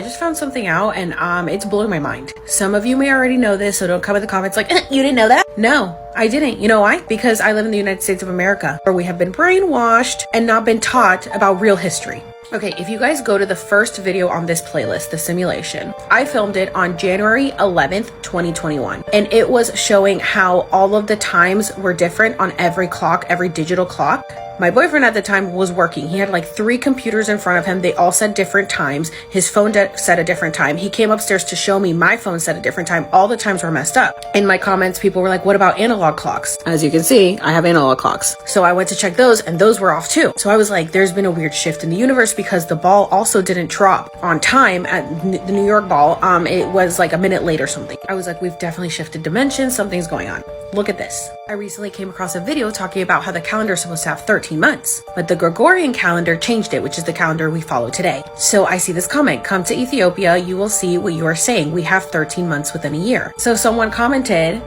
I just found something out and it's blowing my mind. Some of you may already know this, so don't come in the comments like, you didn't know that? No, I didn't. You know why? Because I live in the United States of America, where we have been brainwashed and not been taught about real history. Okay, if you guys go to the first video on this playlist, the simulation, I filmed it on January 11th, 2021. And it was showing how all of the times were different on every clock, every digital clock. My boyfriend at the time was working. He had like 3 computers in front of him. They all said different times. His phone said a different time. He came upstairs to show me my phone said a different time. All the times were messed up. In my comments, people were like, what about analog clocks? As you can see, I have analog clocks. So I went to check those and those were off too. So I was like, there's been a weird shift in the universe because the ball also didn't drop on time at the New York ball. It was like a minute late or something. I was like, we've definitely shifted dimensions. Something's going on. Look at this. I recently came across a video talking about how the calendar is supposed to have 13 months, but the Gregorian calendar changed it, which is the calendar we follow today. So I see this comment, come to Ethiopia, you will see what you are saying. We have 13 months within a year. So someone commented,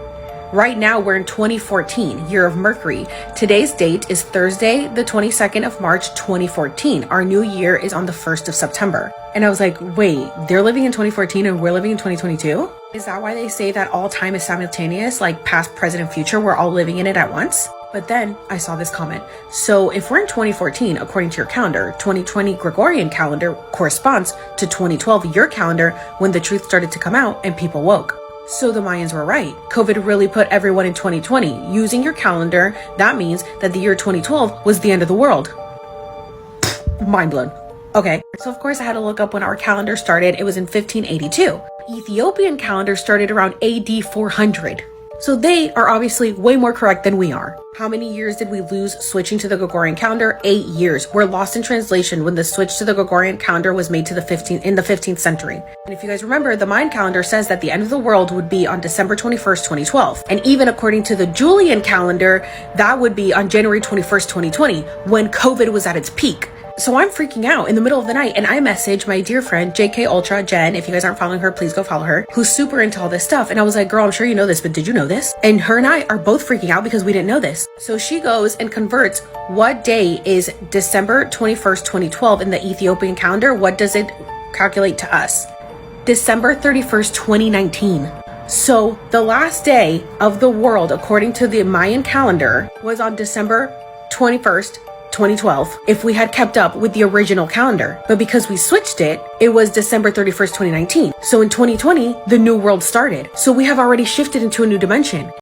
right now we're in 2014, year of Mercury. Today's date is Thursday, the 22nd of March, 2014. Our new year is on the 1st of September. And I was like, wait, they're living in 2014 and we're living in 2022? Is that why they say that all time is simultaneous, like past, present, and future, we're all living in it at once? But then I saw this comment. So if we're in 2014, according to your calendar, 2020 Gregorian calendar corresponds to 2012, your calendar, when the truth started to come out and people woke. So the Mayans were right. COVID really put everyone in 2020. Using your calendar, that means that the year 2012 was the end of the world. Mind blown. Okay, so of course I had to look up when our calendar started. It was in 1582. Ethiopian calendar started around AD 400. So they are obviously way more correct than we are. How many years did we lose switching to the Gregorian calendar? 8 years. We're lost in translation when the switch to the Gregorian calendar was made to in the 15th century. And if you guys remember, the Mayan calendar says that the end of the world would be on December 21st, 2012. And even according to the Julian calendar, that would be on January 21st, 2020, when COVID was at its peak. So I'm freaking out in the middle of the night and I message my dear friend JK Ultra Jen. If you guys aren't following her, please go follow her, who's super into all this stuff. And I was like, girl, I'm sure you know this, but did you know this? And her and I are both freaking out because we didn't know this. So she goes and converts what day is December 21st, 2012 in the Ethiopian calendar. What does it calculate to us? December 31st, 2019. So the last day of the world, according to the Mayan calendar, was on December 21st, 2012, if we had kept up with the original calendar. But because we switched it, it was December 31st, 2019. So in 2020, the new world started. So we have already shifted into a new dimension.